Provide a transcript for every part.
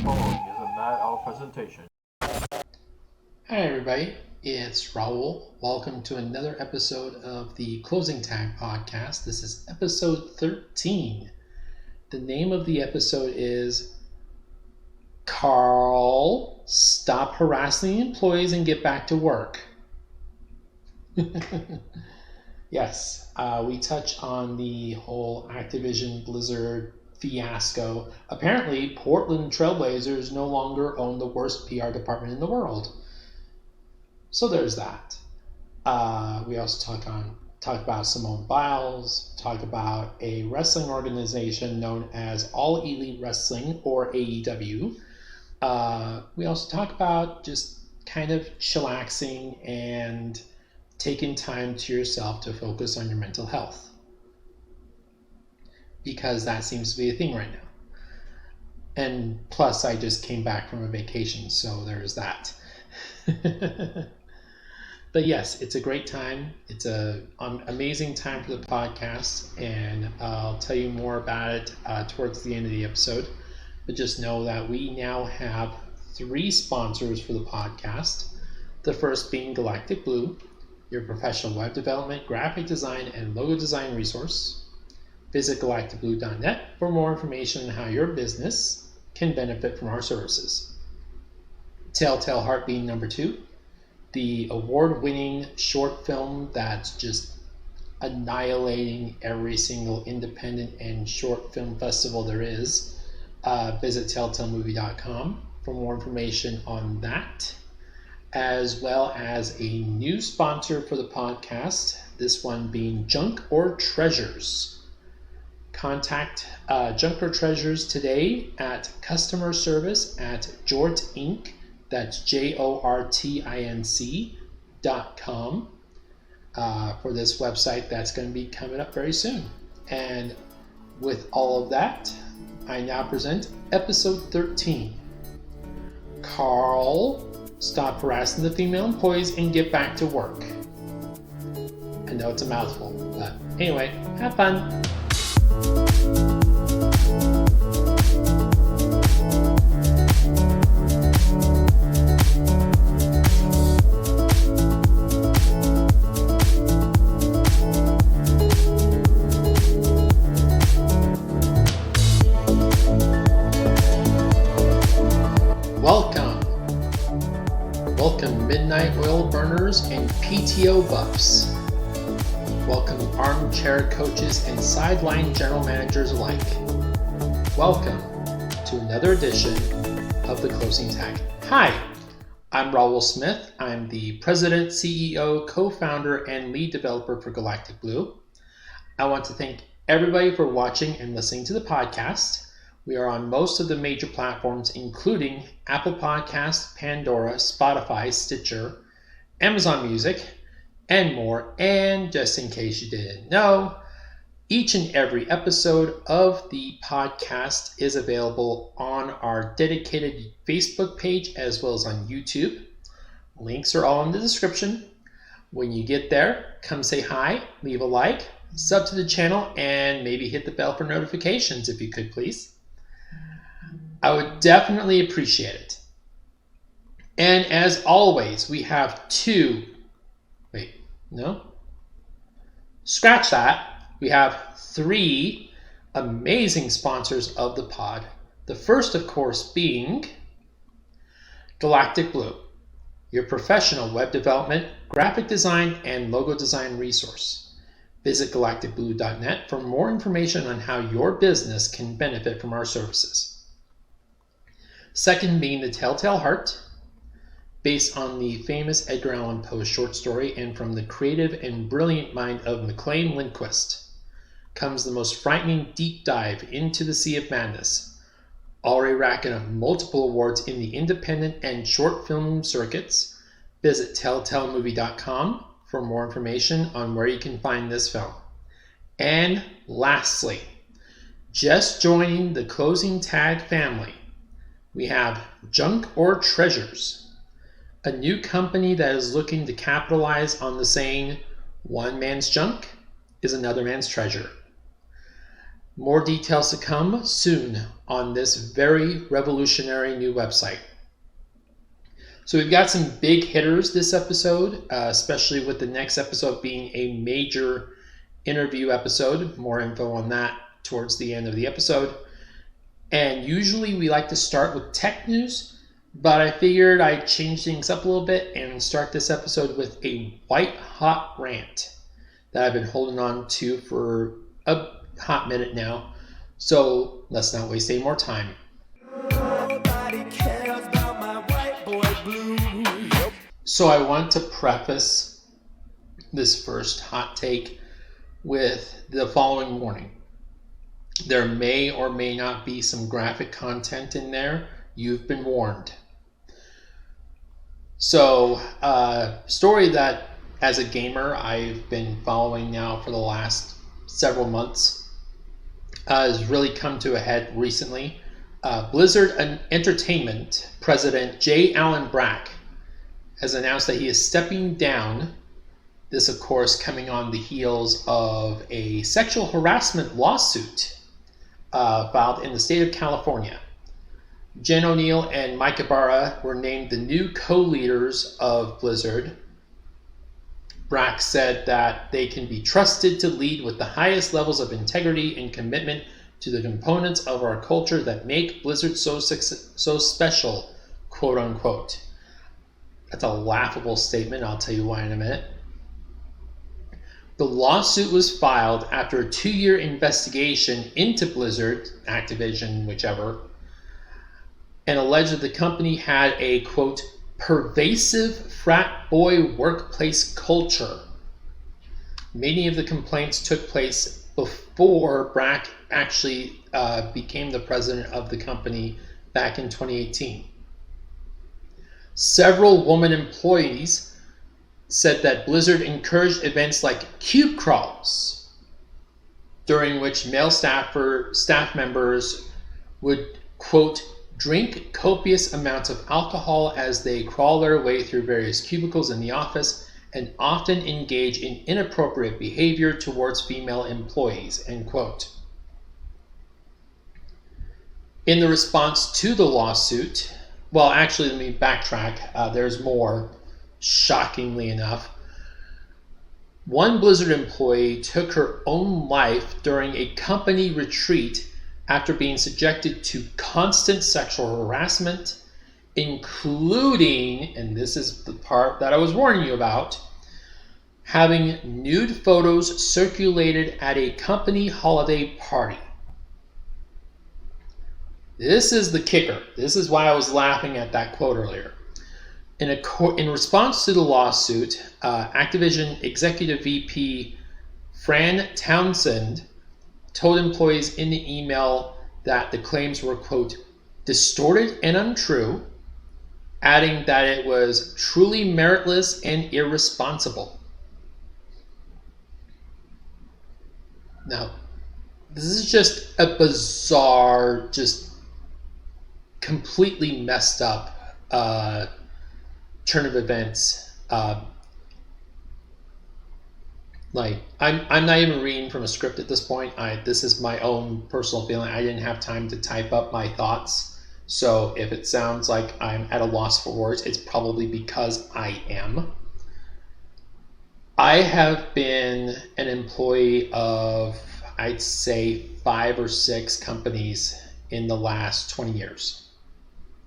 following is a Mad Owl presentation. Hi everybody, it's Raul. Welcome to another episode of the Closing Tag podcast. This is episode 13. The name of the episode is Karl, Stop Harassing Employees and Get Back to Work. Yes, we touch on the whole Activision Blizzard fiasco. Apparently, Portland Trailblazers no longer own the worst PR department in the world. So there's that. We also talk about Simone Biles, talk about a wrestling organization known as All Elite Wrestling, or AEW. We also talk about just kind of chillaxing and taking time to yourself to focus on your mental health, because that seems to be a thing right now. And plus, I just came back from a vacation, so there's that. But yes, it's a great time. It's an amazing time for the podcast, and I'll tell you more about it towards the end of the episode. But just know that we now have 3 sponsors for the podcast. The first being Galactic Blue, your professional web development, graphic design, and logo design resource. Visit galacticblue.net for more information on how your business can benefit from our services. Telltale Heart being number 2, the award-winning short film that's just annihilating every single independent and short film festival there is. Visit telltalemovie.com for more information on that, as well as a new sponsor for the podcast, this one being Junk or Treasures. Contact Junk or Treasures today at customer service at Jort Inc. That's JORTINC.com for this website that's going to be coming up very soon. And with all of that, I now present episode 13. Karl, Stop Harassing the Female Employees and Get Back to Work. I know it's a mouthful, but anyway, have fun. Welcome midnight oil burners and PTO buffs. Welcome armchair coaches and sideline general managers alike. Welcome to another edition of the Closing Tag. Hi, I'm Raul Smith. I'm the president, CEO, co-founder, and lead developer for Galactic Blue. I want to thank everybody for watching and listening to the podcast. We are on most of the major platforms, including Apple Podcasts, Pandora, Spotify, Stitcher, Amazon Music, and more. And just in case you didn't know, each and every episode of the podcast is available on our dedicated Facebook page as well as on YouTube. Links are all in the description. When you get there, come say hi, leave a like, sub to the channel, and maybe hit the bell for notifications if you could, please. I would definitely appreciate it. And as always, we have we have 3 amazing sponsors of the pod. The first, of course, being Galactic Blue, your professional web development, graphic design, and logo design resource. Visit galacticblue.net for more information on how your business can benefit from our services. Second being the Telltale Heart, based on the famous Edgar Allan Poe short story and from the creative and brilliant mind of McLean Lindquist, comes the most frightening deep dive into the Sea of Madness, already racking up multiple awards in the independent and short film circuits. Visit telltalemovie.com for more information on where you can find this film. And lastly, just joining the Closing Tag family, we have Junk or Treasures, a new company that is looking to capitalize on the saying, one man's junk is another man's treasure. More details to come soon on this very revolutionary new website. So we've got some big hitters this episode, especially with the next episode being a major interview episode. More info on that towards the end of the episode. And usually we like to start with tech news, but I figured I'd change things up a little bit and start this episode with a white hot rant that I've been holding on to for a hot minute now. So let's not waste any more time. So I want to preface this first hot take with the following warning. There may or may not be some graphic content in there. You've been warned. So, story that as a gamer I've been following now for the last several months has really come to a head recently. Blizzard Entertainment President J. Allen Brack has announced that he is stepping down. This, of course, coming on the heels of a sexual harassment lawsuit filed in the state of California. Jen O'Neill and Mike Ibarra were named the new co-leaders of Blizzard. Brack said that they can be trusted to lead with the highest levels of integrity and commitment to the components of our culture that make Blizzard so special, quote unquote. That's a laughable statement. I'll tell you why in a minute. The lawsuit was filed after a 2-year investigation into Blizzard, Activision, whichever, and alleged that the company had a, quote, pervasive frat boy workplace culture. Many of the complaints took place before Brack actually became the president of the company back in 2018. Several women employees said that Blizzard encouraged events like cube crawls, during which male staff members would, quote, drink copious amounts of alcohol as they crawl their way through various cubicles in the office and often engage in inappropriate behavior towards female employees, end quote. In the response to the lawsuit, well, actually, let me backtrack. There's more, shockingly enough. One Blizzard employee took her own life during a company retreat after being subjected to constant sexual harassment, including, and this is the part that I was warning you about, having nude photos circulated at a company holiday party. This is the kicker. This is why I was laughing at that quote earlier. In response to the lawsuit, Activision Executive VP Fran Townsend told employees in the email that the claims were, quote, distorted and untrue, adding that it was truly meritless and irresponsible. Now, this is just a bizarre, just completely messed up turn of events. I'm not even reading from a script at this point. This is my own personal feeling. I didn't have time to type up my thoughts. So if it sounds like I'm at a loss for words, it's probably because I am. I have been an employee of, I'd say, 5 or 6 companies in the last 20 years,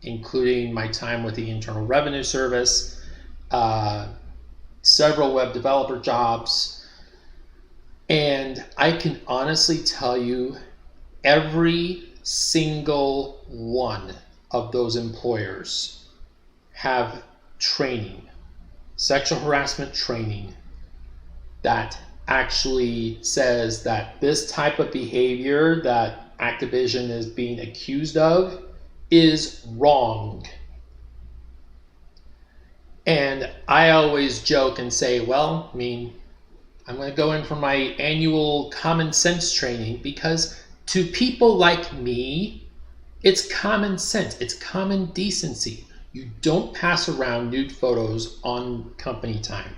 including my time with the Internal Revenue Service, several web developer jobs, and I can honestly tell you every single one of those employers have training, sexual harassment training, that actually says that this type of behavior that Activision is being accused of is wrong. And I always joke and say, well, I mean, I'm going to go in for my annual common sense training, because to people like me, it's common sense, it's common decency. You don't pass around nude photos on company time.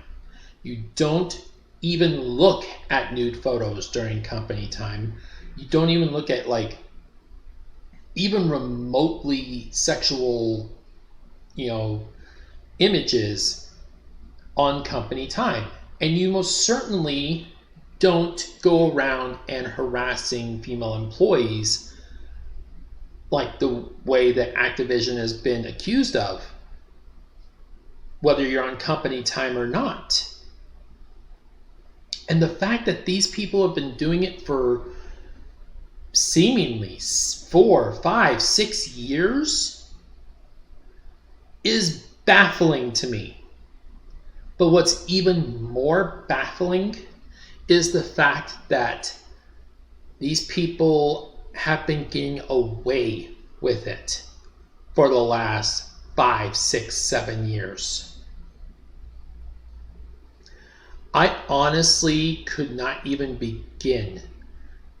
You don't even look at nude photos during company time. you don't even look at like even remotely sexual, images on company time. And you most certainly don't go around and harassing female employees like the way that Activision has been accused of, whether you're on company time or not. And the fact that these people have been doing it for seemingly 4, 5, 6 years is baffling to me. But what's even more baffling is the fact that these people have been getting away with it for the last 5, 6, 7 years. I honestly could not even begin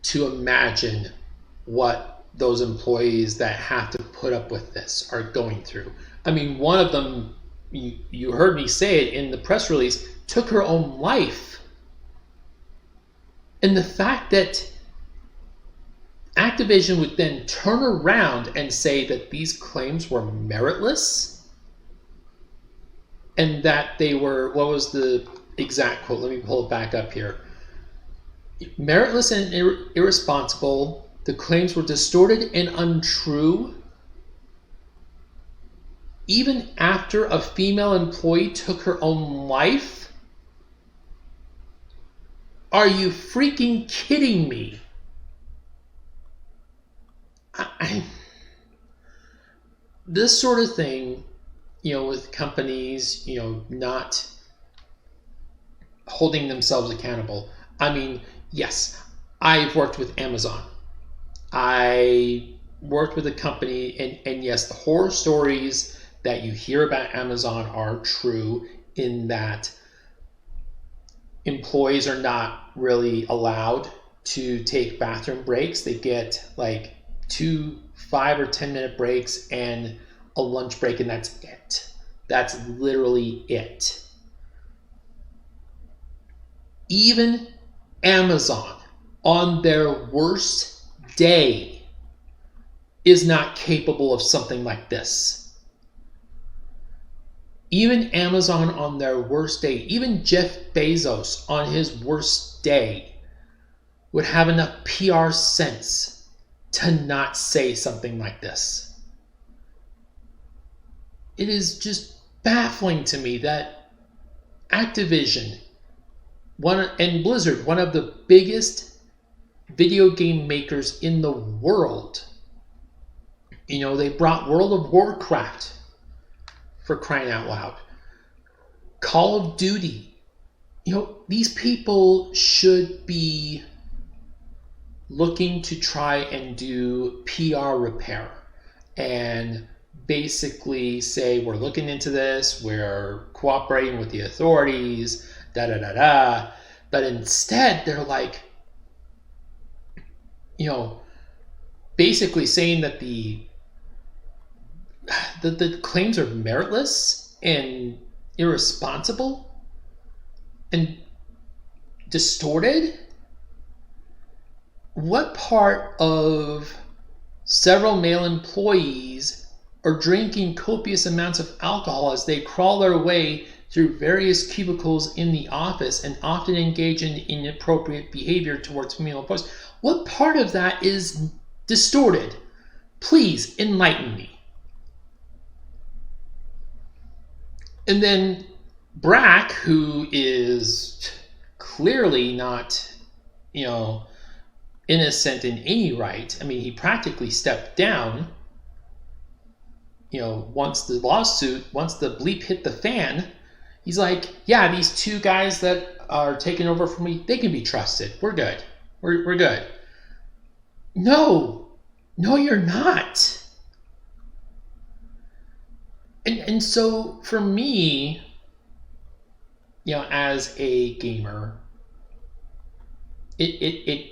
to imagine what those employees that have to put up with this are going through. I mean, one of them, you heard me say it in the press release, took her own life. And the fact that Activision would then turn around and say that these claims were meritless and that they were, what was the exact quote? Let me pull it back up here. Meritless and irresponsible, the claims were distorted and untrue. Even after a female employee took her own life? Are you freaking kidding me? This sort of thing, with companies, not holding themselves accountable. I mean, yes, I've worked with Amazon. I worked with a company, and yes, the horror stories that you hear about Amazon are true in that employees are not really allowed to take bathroom breaks. They get like 2 5 or 10 minute breaks and a lunch break, and that's it. That's literally it. Even Amazon, on their worst day, is not capable of something like this. Even Amazon on their worst day, even Jeff Bezos on his worst day, would have enough PR sense to not say something like this. It is just baffling to me that Activision, and Blizzard, one of the biggest video game makers in the world, they brought World of Warcraft, for crying out loud, Call of Duty. These people should be looking to try and do PR repair and basically say, we're looking into this, we're cooperating with the authorities, da-da-da-da. But instead, they're like, basically saying that the claims are meritless and irresponsible and distorted. What part of several male employees are drinking copious amounts of alcohol as they crawl their way through various cubicles in the office and often engage in inappropriate behavior towards female employees? What part of that is distorted? Please enlighten me. And then Brack, who is clearly not, innocent in any right. I mean, he practically stepped down, once the bleep hit the fan. He's like, yeah, these 2 guys that are taking over for me, they can be trusted. We're good. We're good. No, you're not. And so for me, as a gamer, it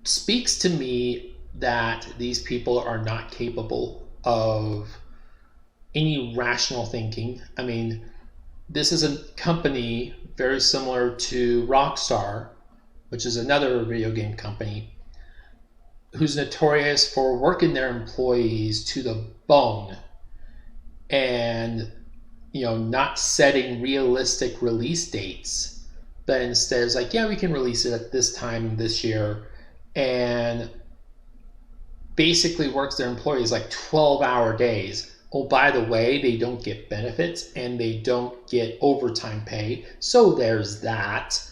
speaks to me that these people are not capable of any rational thinking. I mean, this is a company very similar to Rockstar, which is another video game company, who's notorious for working their employees to the bone and not setting realistic release dates, but instead it's like, yeah, we can release it at this time this year, and basically works their employees like 12-hour days. Oh, by the way, they don't get benefits and they don't get overtime pay, so there's that.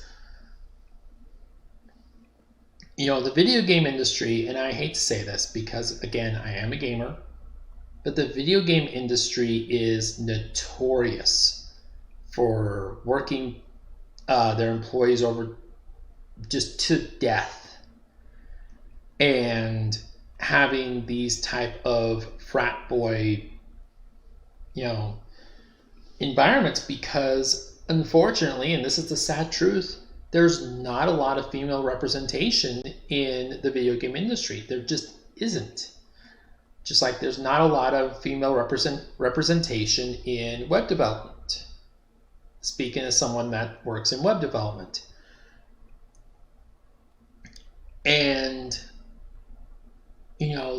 The video game industry, and I hate to say this because, again, I am a gamer, but the video game industry is notorious for working their employees over just to death and having these type of frat boy, environments, because unfortunately, and this is the sad truth, there's not a lot of female representation in the video game industry. There just isn't. Just like there's not a lot of female representation in web development. Speaking as someone that works in web development. And,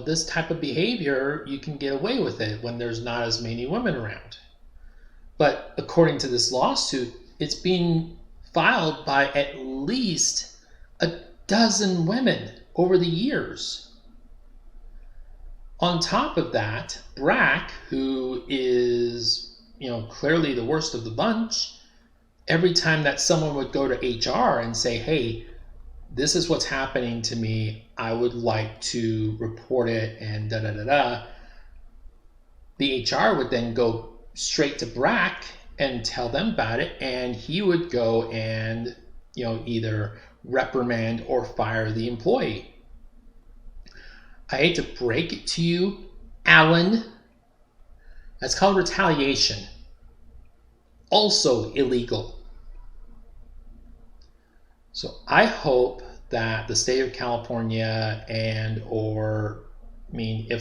this type of behavior, you can get away with it when there's not as many women around. But according to this lawsuit, it's being filed by at least a dozen women over the years. On top of that, Brack, who is, clearly the worst of the bunch, every time that someone would go to HR and say, hey, this is what's happening to me, I would like to report it, and da-da-da-da, the HR would then go straight to Brack and tell them about it, and he would go and either reprimand or fire the employee. I hate to break it to you, Allen, that's called retaliation. Also illegal. So I hope that the state of California if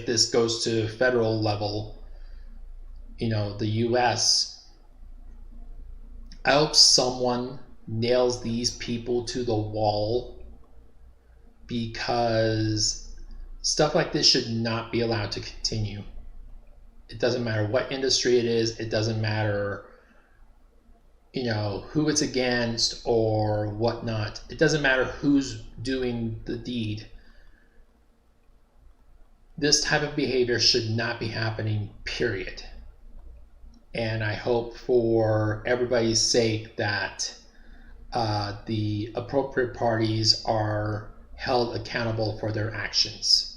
this goes to federal level, the US, I hope someone nails these people to the wall, because stuff like this should not be allowed to continue. It doesn't matter what industry it is. It doesn't matter, who it's against or whatnot. It doesn't matter who's doing the deed. This type of behavior should not be happening, period. And I hope for everybody's sake that the appropriate parties are held accountable for their actions.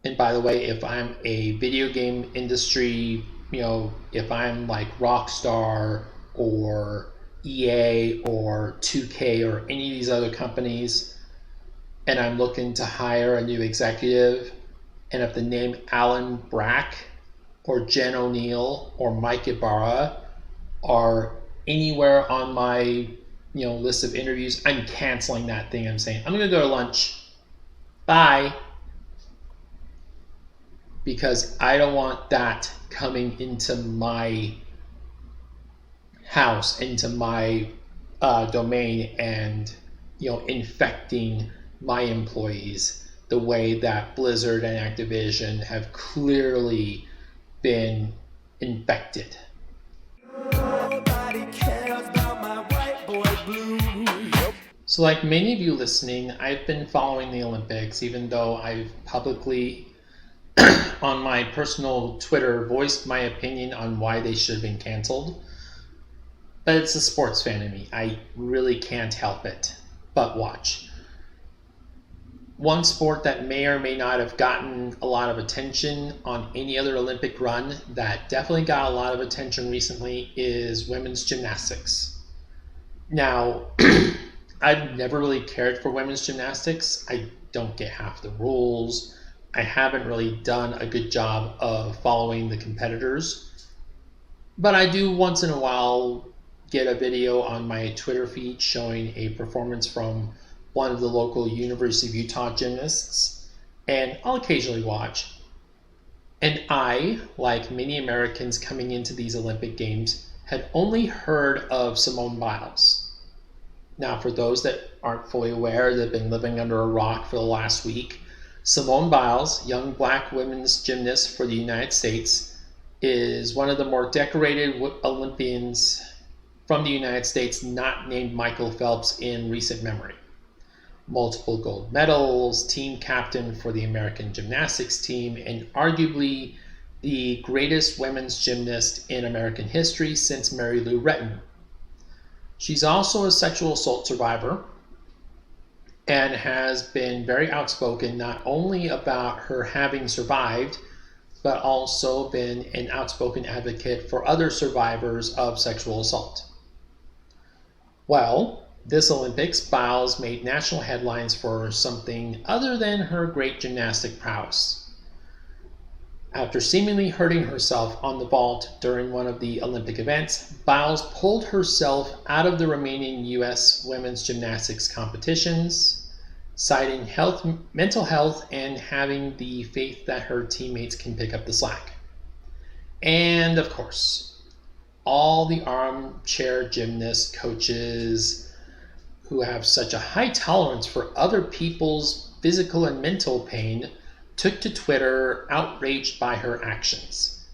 And by the way, if I'm a video game industry, if I'm like Rockstar or EA or 2K or any of these other companies, and I'm looking to hire a new executive, and if the name Allen Brack or Jen O'Neill or Mike Ibarra are anywhere on my list of interviews, I'm canceling that thing. I'm saying, I'm going to go to lunch. Bye. Because I don't want that coming into my house, into my domain, and infecting my employees the way that Blizzard and Activision have clearly been infected. So like many of you listening, I've been following the Olympics, even though I've publicly on my personal Twitter voiced my opinion on why they should have been canceled. But it's a sports fan in me. I really can't help it but watch. One sport that may or may not have gotten a lot of attention on any other Olympic run that definitely got a lot of attention recently is women's gymnastics. Now, I've never really cared for women's gymnastics. I don't get half the rules. I haven't really done a good job of following the competitors. But I do once in a while get a video on my Twitter feed showing a performance from one of the local University of Utah gymnasts, and I'll occasionally watch. And I, like many Americans coming into these Olympic Games, had only heard of Simone Biles. Now, for those that aren't fully aware, that have been living under a rock for the last week, Simone Biles, young black women's gymnast for the United States, is one of the more decorated Olympians from the United States not named Michael Phelps in recent memory. Multiple gold medals, team captain for the American gymnastics team, and arguably the greatest women's gymnast in American history since Mary Lou Retton. She's also a sexual assault survivor and has been very outspoken not only about her having survived, but also been an outspoken advocate for other survivors of sexual assault. Well, this Olympics, Biles made national headlines for something other than her great gymnastic prowess. After seemingly hurting herself on the vault during one of the Olympic events, Biles pulled herself out of the remaining U.S. women's gymnastics competitions, citing mental health and having the faith that her teammates can pick up the slack. And of course, all the armchair gymnast coaches who have such a high tolerance for other people's physical and mental pain took to Twitter outraged by her actions.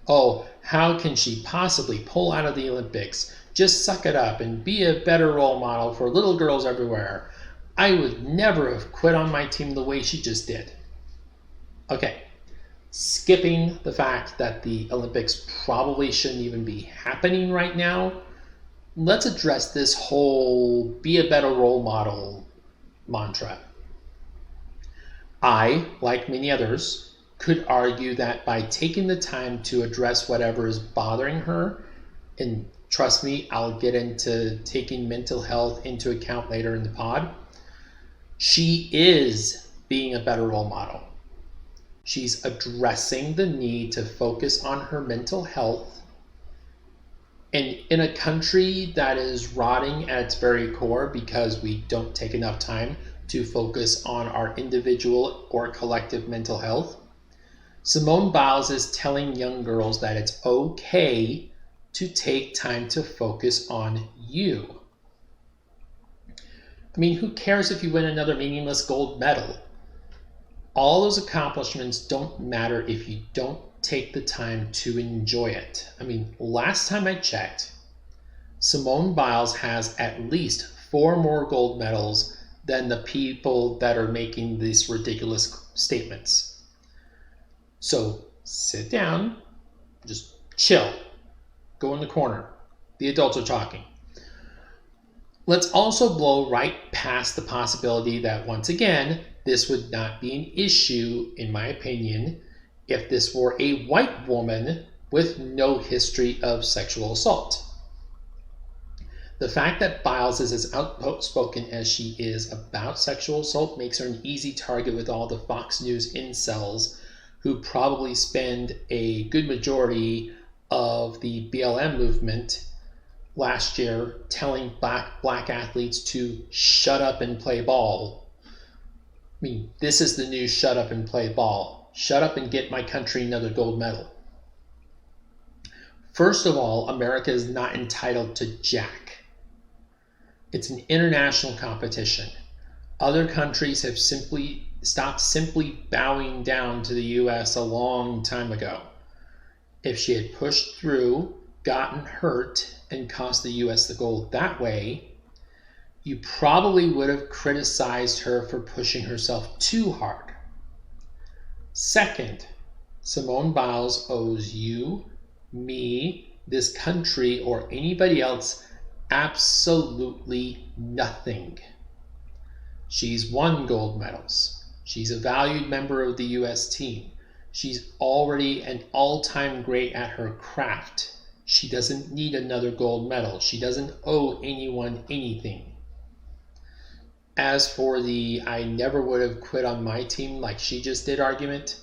Oh, how can she possibly pull out of the Olympics? Just suck it up and be a better role model for little girls everywhere. I would never have quit on my team the way she just did. Okay, skipping the fact that the Olympics probably shouldn't even be happening right now, let's address this whole be a better role model mantra. I, like many others, could argue that by taking the time to address whatever is bothering her, and trust me, I'll get into taking mental health into account later in the pod, she is being a better role model. She's addressing the need to focus on her mental health. And in a country that is rotting at its very core because we don't take enough time to focus on our individual or collective mental health, Simone Biles is telling young girls that it's okay to take time to focus on you. I mean, who cares if you win another meaningless gold medal? All those accomplishments don't matter if you don't take the time to enjoy it. I mean, last time I checked, Simone Biles has at least 4 more gold medals than the people that are making these ridiculous statements. So sit down, just chill, go in the corner. The adults are talking. Let's also blow right past the possibility that, once again, this would not be an issue, in my opinion, if this were a white woman with no history of sexual assault. The fact that Biles is as outspoken as she is about sexual assault makes her an easy target with all the Fox News incels who probably spend a good majority of the BLM movement last year telling black athletes to shut up and play ball. I mean, this is the new shut up and play ball. Shut up and get my country another gold medal. First of all, America is not entitled to jack. It's an international competition. Other countries have stopped bowing down to the U.S. a long time ago. If she had pushed through, gotten hurt, and cost the U.S. the gold that way, you probably would have criticized her for pushing herself too hard. Second, Simone Biles owes you, me, this country, or anybody else absolutely nothing. She's won gold medals. She's a valued member of the U.S. team. She's already an all-time great at her craft. She doesn't need another gold medal. She doesn't owe anyone anything. As for the I never would have quit on my team like she just did argument,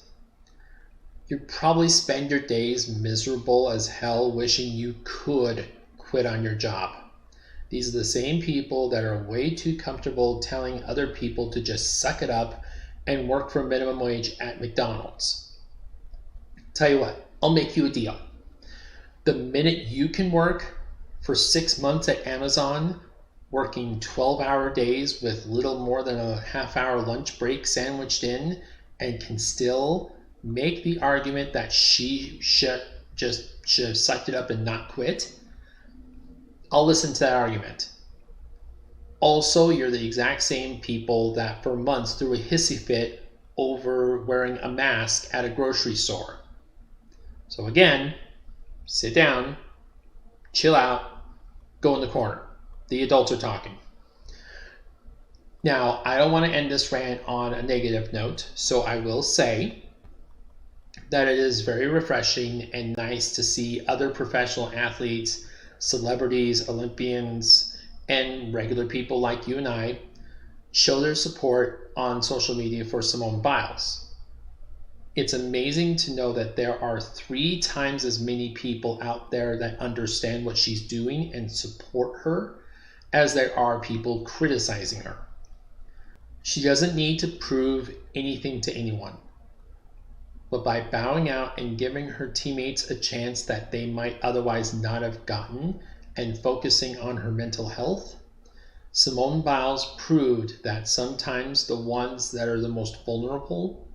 you'd probably spend your days miserable as hell wishing you could quit on your job. These are the same people that are way too comfortable telling other people to just suck it up and work for minimum wage at McDonald's. Tell you what, I'll make you a deal. The minute you can work for 6 months at Amazon working 12-hour days with little more than a half-hour lunch break sandwiched in, and can still make the argument that she should have sucked it up and not quit, I'll listen to that argument. Also, you're the exact same people that for months threw a hissy fit over wearing a mask at a grocery store. So again, sit down, chill out, go in the corner. The adults are talking. Now, I don't want to end this rant on a negative note, so I will say that it is very refreshing and nice to see other professional athletes, celebrities, Olympians, and regular people like you and I show their support on social media for Simone Biles. It's amazing to know that there are 3 times as many people out there that understand what she's doing and support her as there are people criticizing her. She doesn't need to prove anything to anyone. But by bowing out and giving her teammates a chance that they might otherwise not have gotten and focusing on her mental health, Simone Biles proved that sometimes the ones that are the most vulnerable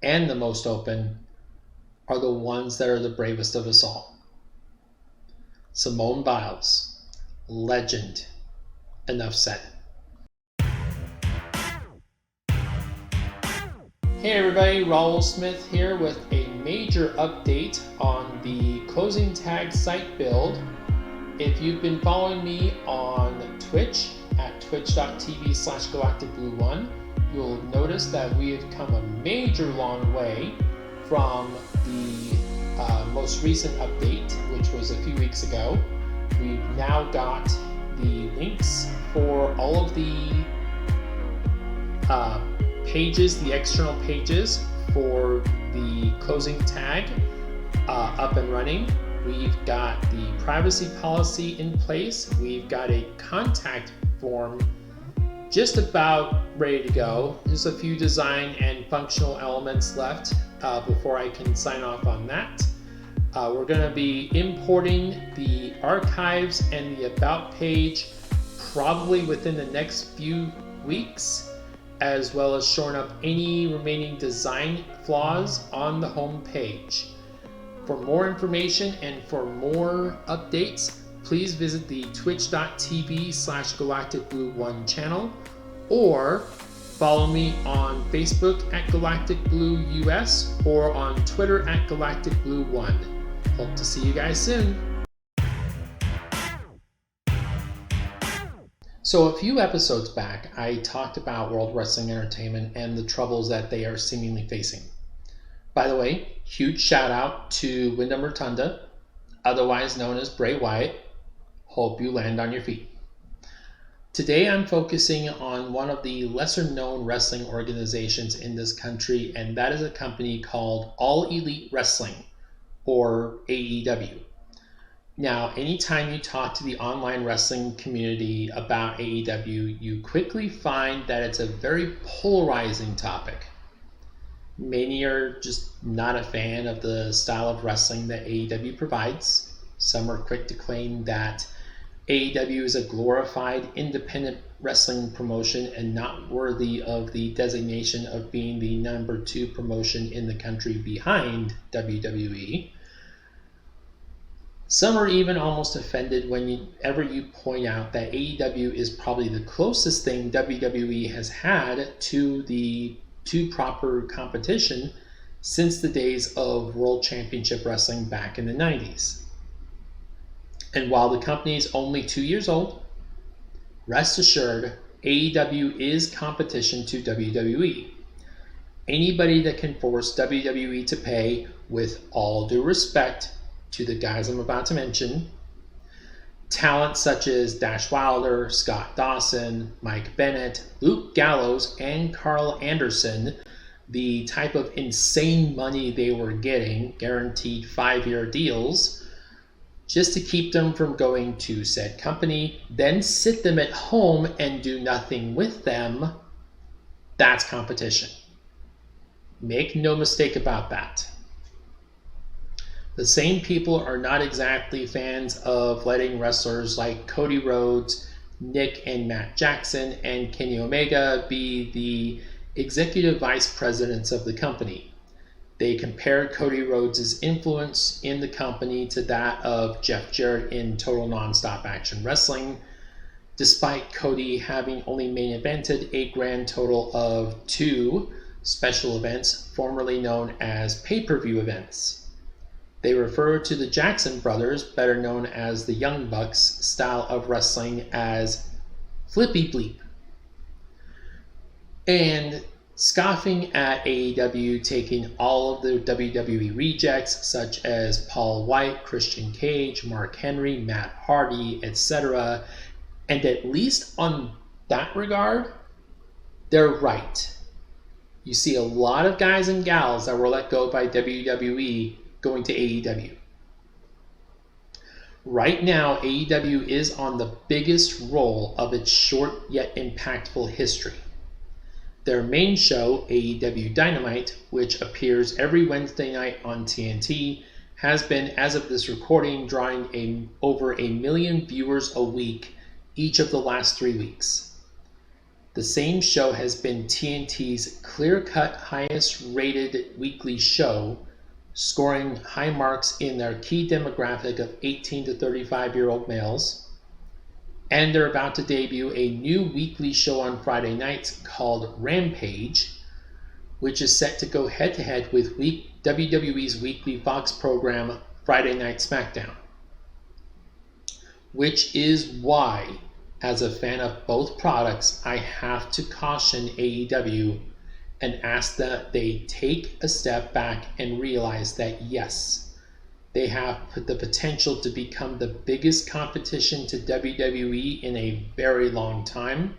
and the most open are the ones that are the bravest of us all. Simone Biles, legend. Enough said. Hey everybody, Raul Smith here with a major update on the closing tag site build. If you've been following me on Twitch at twitch.tv/galacticblue1, you'll notice that we have come a major long way from the most recent update, which was a few weeks ago. We've now got the links for all of the pages, the external pages for the closing tag up and running. We've got the privacy policy in place. We've got a contact form just about ready to go. There's a few design and functional elements left before I can sign off on that. We're going to be importing the archives and the about page probably within the next few weeks, as well as shoring up any remaining design flaws on the home page. For more information and for more updates, please visit the twitch.tv/galacticblue1 channel or follow me on Facebook at Galactic Blue US or on Twitter at Galactic Blue 1. Hope to see you guys soon. So a few episodes back, I talked about World Wrestling Entertainment and the troubles that they are seemingly facing. By the way, huge shout out to Wyndham Rotunda, otherwise known as Bray Wyatt. Hope you land on your feet. Today I'm focusing on one of the lesser known wrestling organizations in this country, and that is a company called All Elite Wrestling, or AEW. Now, anytime you talk to the online wrestling community about AEW, you quickly find that it's a very polarizing topic. Many are just not a fan of the style of wrestling that AEW provides. Some are quick to claim that AEW is a glorified independent wrestling promotion and not worthy of the designation of being the number 2 promotion in the country behind WWE. Some are even almost offended whenever you point out that AEW is probably the closest thing WWE has had to proper competition since the days of World Championship Wrestling back in the 90s. And while the company is only 2 years old, rest assured, AEW is competition to WWE. Anybody that can force WWE to pay, with all due respect to the guys I'm about to mention, talent such as Dash Wilder, Scott Dawson, Mike Bennett, Luke Gallows, and Karl Anderson, the type of insane money they were getting, guaranteed 5-year deals, just to keep them from going to said company, then sit them at home and do nothing with them, that's competition. Make no mistake about that. The same people are not exactly fans of letting wrestlers like Cody Rhodes, Nick and Matt Jackson and Kenny Omega be the executive vice presidents of the company. They compared Cody Rhodes' influence in the company to that of Jeff Jarrett in Total Nonstop Action Wrestling, despite Cody having only main evented a grand total of 2 special events, formerly known as pay-per-view events. They refer to the Jackson brothers, better known as the Young Bucks, style of wrestling as Flippy Bleep. And scoffing at AEW taking all of the WWE rejects such as Paul White, Christian Cage, Mark Henry, Matt Hardy, etc. And at least on that regard, they're right. You see a lot of guys and gals that were let go by WWE going to AEW. Right now, AEW is on the biggest roll of its short yet impactful history. Their main show, AEW Dynamite, which appears every Wednesday night on TNT, has been, as of this recording, drawing over 1 million viewers a week each of the last 3 weeks. The same show has been TNT's clear-cut highest-rated weekly show, scoring high marks in their key demographic of 18 to 35-year-old males. And they're about to debut a new weekly show on Friday nights called Rampage, which is set to go head-to-head with WWE's weekly Fox program Friday Night SmackDown. Which is why, as a fan of both products, I have to caution AEW and ask that they take a step back and realize that yes, they have the potential to become the biggest competition to WWE in a very long time,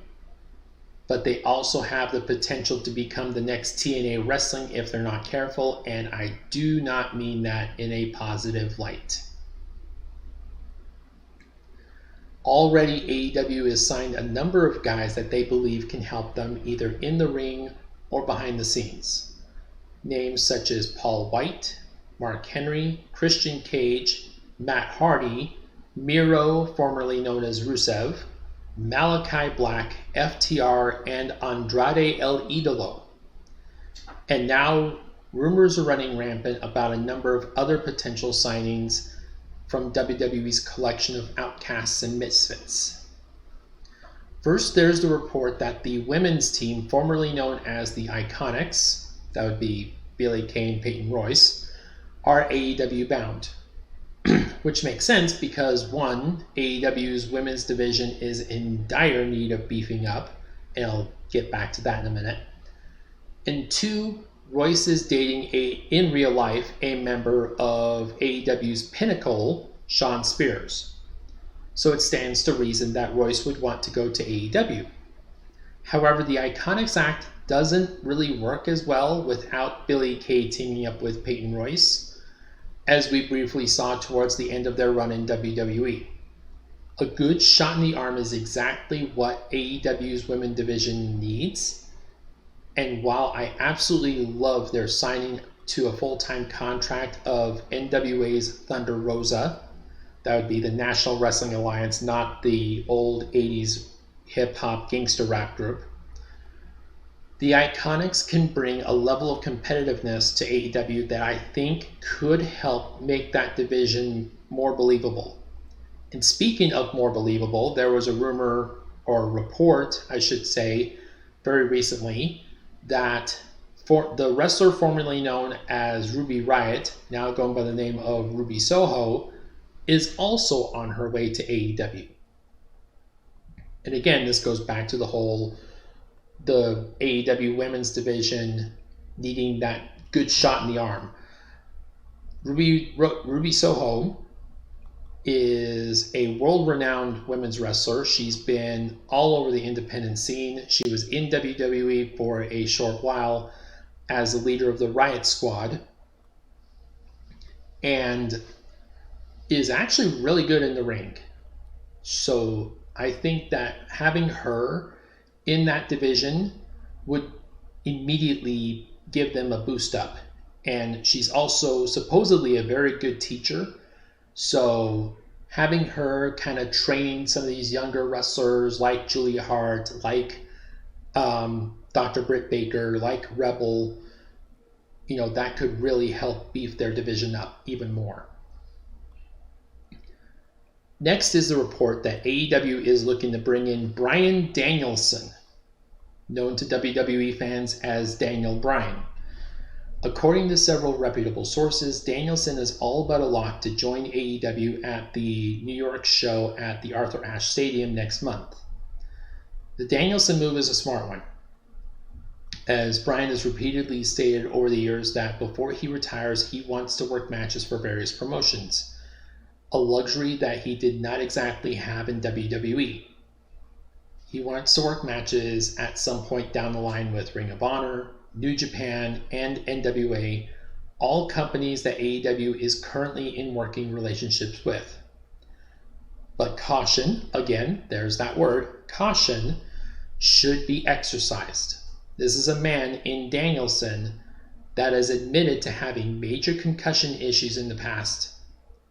but they also have the potential to become the next TNA Wrestling if they're not careful, and I do not mean that in a positive light. Already AEW has signed a number of guys that they believe can help them either in the ring or behind the scenes. Names such as Paul White, Mark Henry, Christian Cage, Matt Hardy, Miro, formerly known as Rusev, Malachi Black, FTR, and Andrade El Idolo. And now rumors are running rampant about a number of other potential signings from WWE's collection of outcasts and misfits. First, there's the report that the women's team, formerly known as the Iconics, that would be Billie Kay and Peyton Royce, are AEW bound. Which makes sense because 1, AEW's women's division is in dire need of beefing up, and I'll get back to that in a minute. And 2, Royce is dating in real life a member of AEW's Pinnacle, Shawn Spears. So it stands to reason that Royce would want to go to AEW. However, the Iconics act doesn't really work as well without Billie Kay teaming up with Peyton Royce, as we briefly saw towards the end of their run in WWE. A good shot in the arm is exactly what AEW's women's division needs, and while I absolutely love their signing to a full-time contract of NWA's Thunder Rosa, that would be the National Wrestling Alliance, not the old 80s hip-hop gangster rap group, the Iconics can bring a level of competitiveness to AEW that I think could help make that division more believable. And speaking of more believable, there was a rumor, or report, I should say, very recently, that for the wrestler formerly known as Ruby Riott, now going by the name of Ruby Soho, is also on her way to AEW. And again, this goes back to the AEW women's division needing that good shot in the arm. Ruby Soho is a world-renowned women's wrestler. She's been all over the independent scene. She was in WWE for a short while as the leader of the Riot Squad, and is actually really good in the ring. So I think that having her in that division would immediately give them a boost up. And she's also supposedly a very good teacher. So having her kind of training some of these younger wrestlers like Julia Hart, like Dr. Britt Baker, like Rebel, that could really help beef their division up even more. Next is the report that AEW is looking to bring in Bryan Danielson, known to WWE fans as Daniel Bryan. According to several reputable sources, Danielson is all but a lock to join AEW at the New York show at the Arthur Ashe Stadium next month. The Danielson move is a smart one, as Bryan has repeatedly stated over the years that before he retires, he wants to work matches for various promotions, a luxury that he did not exactly have in WWE. He wants to work matches at some point down the line with Ring of Honor, New Japan, and NWA, all companies that AEW is currently in working relationships with. But caution, again, there's that word, caution, should be exercised. This is a man in Danielson that has admitted to having major concussion issues in the past,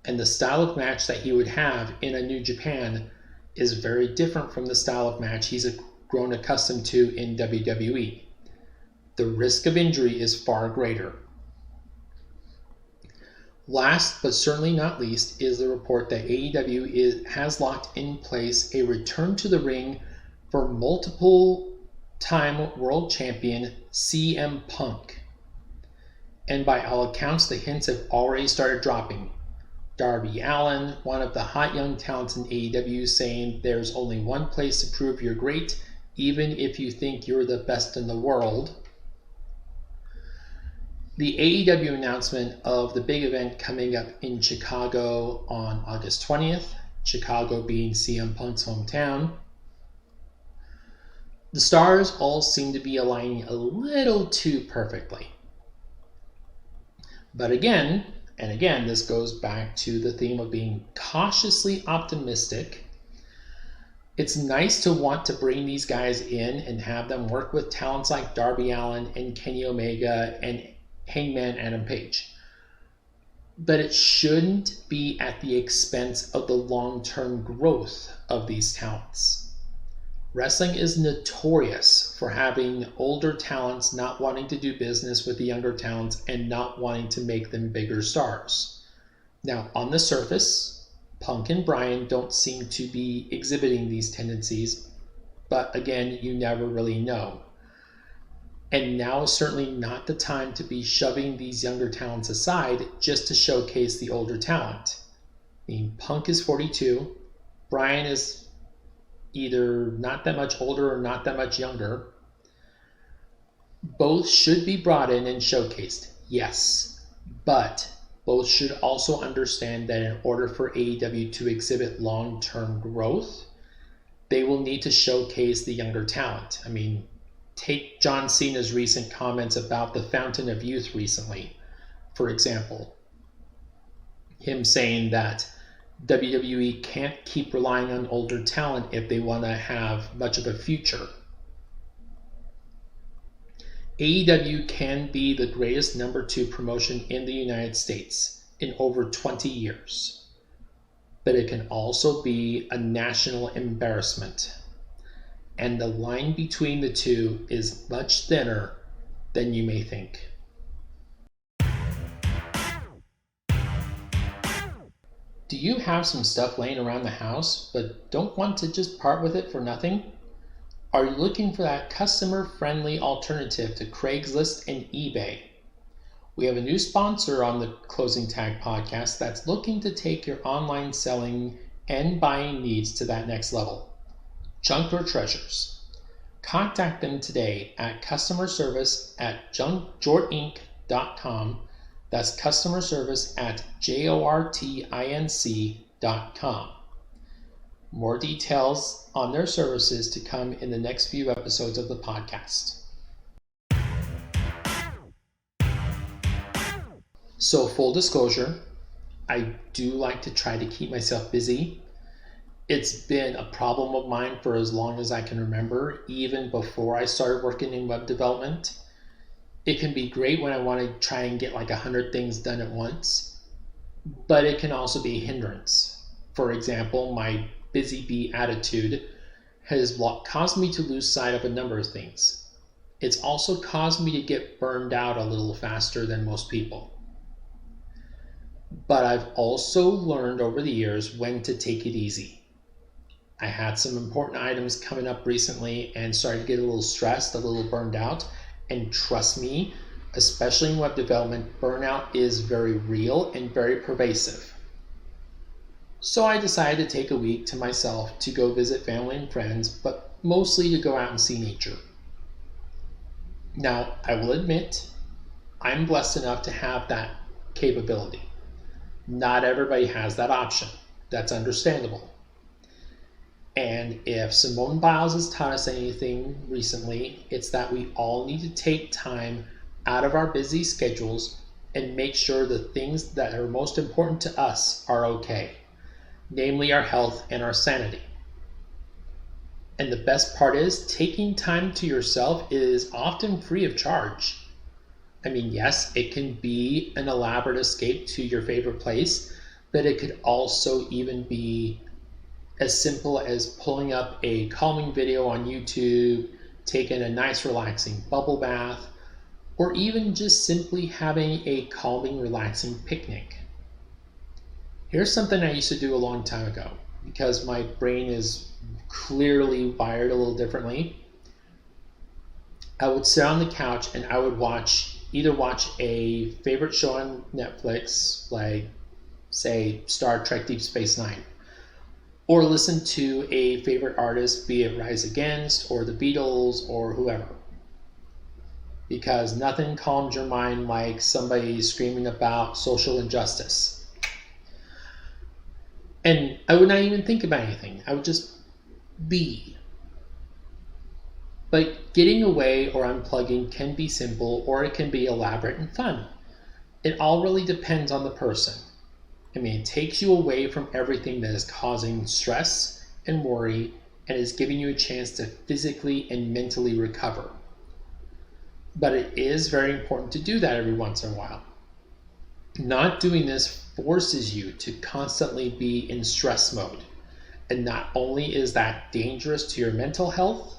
and the style of match that he would have in a New Japan is very different from the style of match he's grown accustomed to in WWE. The risk of injury is far greater. Last but certainly not least is the report that AEW has locked in place a return to the ring for multiple-time world champion CM Punk. And by all accounts, the hints have already started dropping. Darby Allin, one of the hot young talents in AEW, saying there's only one place to prove you're great, even if you think you're the best in the world. The AEW announcement of the big event coming up in Chicago on August 20th, Chicago being CM Punk's hometown. The stars all seem to be aligning a little too perfectly. But again, this goes back to the theme of being cautiously optimistic. It's nice to want to bring these guys in and have them work with talents like Darby Allin and Kenny Omega and Hangman Adam Page. But it shouldn't be at the expense of the long-term growth of these talents. Wrestling is notorious for having older talents not wanting to do business with the younger talents and not wanting to make them bigger stars. Now, on the surface, Punk and Bryan don't seem to be exhibiting these tendencies, but again, you never really know. And now is certainly not the time to be shoving these younger talents aside just to showcase the older talent. I mean, Punk is 42, Bryan is either not that much older or not that much younger. Both should be brought in and showcased, yes, but both should also understand that in order for AEW to exhibit long-term growth, they will need to showcase the younger talent. I mean, take John Cena's recent comments about the Fountain of Youth recently, for example. Him saying that WWE can't keep relying on older talent if they want to have much of a future. AEW can be the greatest number 2 promotion in the United States in over 20 years, but it can also be a national embarrassment. And the line between the two is much thinner than you may think. Do you have some stuff laying around the house, but don't want to just part with it for nothing? Are you looking for that customer-friendly alternative to Craigslist and eBay? We have a new sponsor on the Closing Tag podcast that's looking to take your online selling and buying needs to that next level. Junk or Treasures. Contact them today at customerservice@jortinc.com. That's customerservice@jortinc.com. More details on their services to come in the next few episodes of the podcast. So, full disclosure, I do like to try to keep myself busy. It's been a problem of mine for as long as I can remember, even before I started working in web development. It can be great when I want to try and get like 100 things done at once, but it can also be a hindrance. For example, my busy bee attitude has caused me to lose sight of a number of things. It's also caused me to get burned out a little faster than most people. But I've also learned over the years when to take it easy. I had some important items coming up recently and started to get a little stressed, a little burned out. And trust me, especially in web development, burnout is very real and very pervasive. So I decided to take a week to myself to go visit family and friends, but mostly to go out and see nature. Now, I will admit, I'm blessed enough to have that capability. Not everybody has that option. That's understandable. And if Simone Biles has taught us anything recently, it's that we all need to take time out of our busy schedules and make sure the things that are most important to us are okay, namely our health and our sanity. And the best part is, taking time to yourself is often free of charge. I mean, yes, it can be an elaborate escape to your favorite place, but it could also even be as simple as pulling up a calming video on YouTube, taking a nice relaxing bubble bath, or even just simply having a calming, relaxing picnic. Here's something I used to do a long time ago, because my brain is clearly wired a little differently. I would sit on the couch and I would either watch a favorite show on Netflix, like, say, Star Trek Deep Space Nine, or listen to a favorite artist, be it Rise Against or the Beatles or whoever. Because nothing calms your mind like somebody screaming about social injustice. And I would not even think about anything. I would just be. But getting away or unplugging can be simple, or it can be elaborate and fun. It all really depends on the person. I mean, it takes you away from everything that is causing stress and worry and is giving you a chance to physically and mentally recover. But it is very important to do that every once in a while. Not doing this forces you to constantly be in stress mode. And not only is that dangerous to your mental health,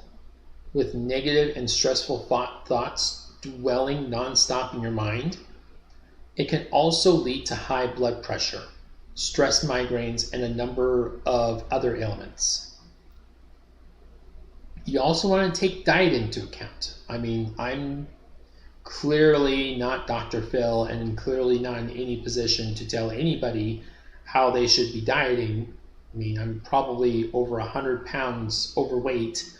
with negative and stressful thoughts dwelling nonstop in your mind, it can also lead to high blood pressure, stress migraines, and a number of other ailments. You also want to take diet into account. I mean, I'm clearly not Dr. Phil and clearly not in any position to tell anybody how they should be dieting. I mean, I'm probably over 100 pounds overweight,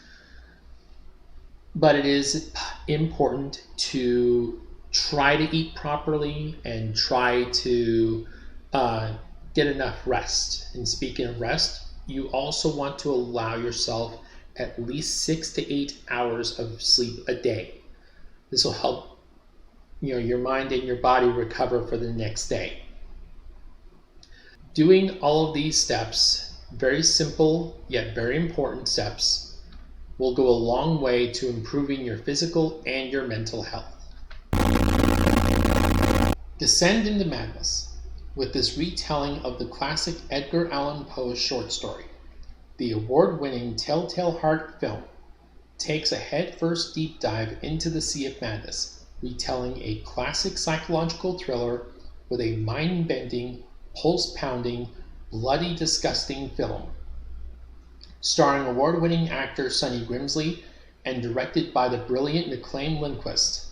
but it is important to try to eat properly and try to get enough rest. And speaking of rest, you also want to allow yourself at least 6 to 8 hours of sleep a day. This will help your mind and your body recover for the next day. Doing all of these steps, very simple yet very important steps, will go a long way to improving your physical and your mental health. Descend into madness with this retelling of the classic Edgar Allan Poe short story. The award-winning Telltale Heart film takes a head-first deep dive into the Sea of Madness, retelling a classic psychological thriller with a mind-bending, pulse-pounding, bloody, disgusting film. Starring award-winning actor Sonny Grimsley and directed by the brilliant McLean Lindquist.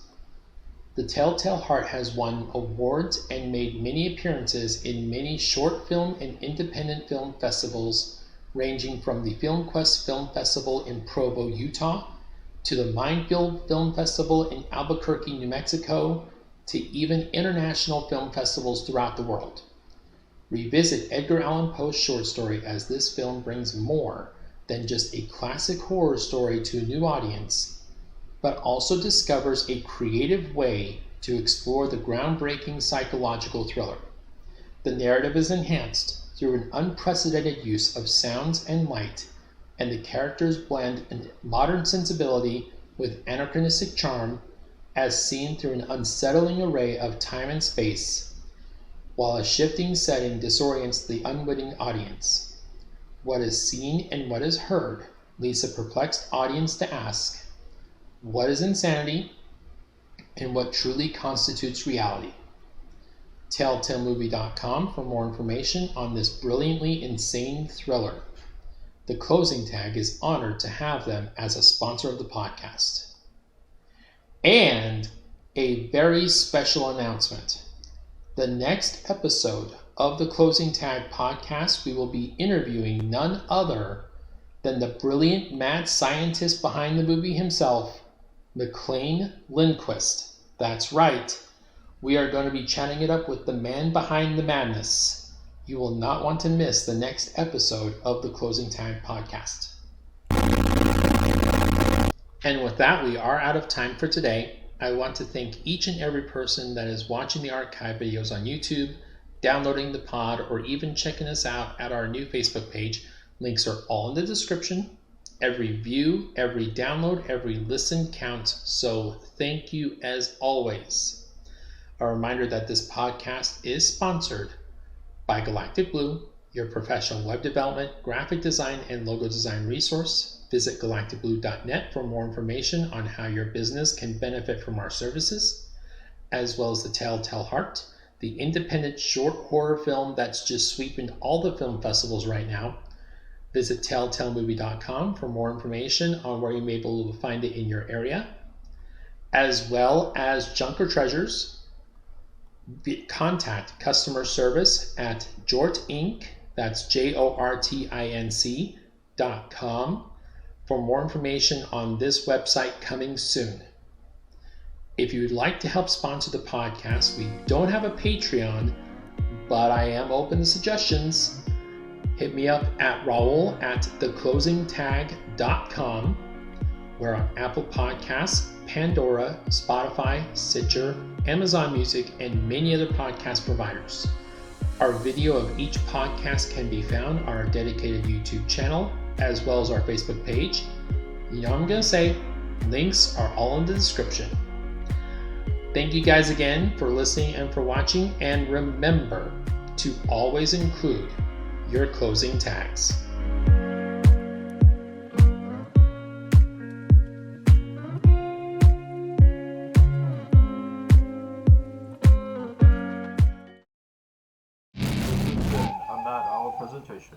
The Telltale Heart has won awards and made many appearances in many short film and independent film festivals, ranging from the FilmQuest Film Festival in Provo, Utah, to the Minefield Film Festival in Albuquerque, New Mexico, to even international film festivals throughout the world. Revisit Edgar Allan Poe's short story, as this film brings more than just a classic horror story to a new audience, but also discovers a creative way to explore the groundbreaking psychological thriller. The narrative is enhanced through an unprecedented use of sounds and light, and the characters blend a modern sensibility with anachronistic charm, as seen through an unsettling array of time and space. while a shifting setting disorients the unwitting audience. What is seen and what is heard leads a perplexed audience to ask, what is insanity and what truly constitutes reality? TelltaleMovie.com for more information on this brilliantly insane thriller. The Closing Tag is honored to have them as a sponsor of the podcast. And a very special announcement. The next episode of the Closing Tag podcast, we will be interviewing none other than the brilliant mad scientist behind the movie himself, McLean Lindquist. That's right. We are going to be chatting it up with the man behind the madness. You will not want to miss the next episode of the Closing Tag podcast. And with that, we are out of time for today. I want to thank each and every person that is watching the archive videos on YouTube, downloading the pod, or even checking us out at our new Facebook page. Links are all in the description. Every view, every download, every listen counts, so thank you as always. A reminder that this podcast is sponsored by Galactic Blue, your professional web development, graphic design, and logo design resource. Visit galacticblue.net for more information on how your business can benefit from our services, as well as The Telltale Heart, the independent short horror film that's just sweeping all the film festivals right now. Visit telltalemovie.com for more information on where you may be able to find it in your area, as well as Junk or Treasures. Contact customer service at Jort Inc. That's JORTINC.com for more information on this website coming soon. If you would like to help sponsor the podcast, we don't have a Patreon, but I am open to suggestions. Hit me up at Raul at theclosingtag.com. We're on Apple Podcasts, Pandora, Spotify, Stitcher, Amazon Music, and many other podcast providers. Our video of each podcast can be found on our dedicated YouTube channel, as well as our Facebook page. You know what I'm going to say, links are all in the description. Thank you guys again for listening and for watching, and remember to always include your closing tags. On that, our presentation.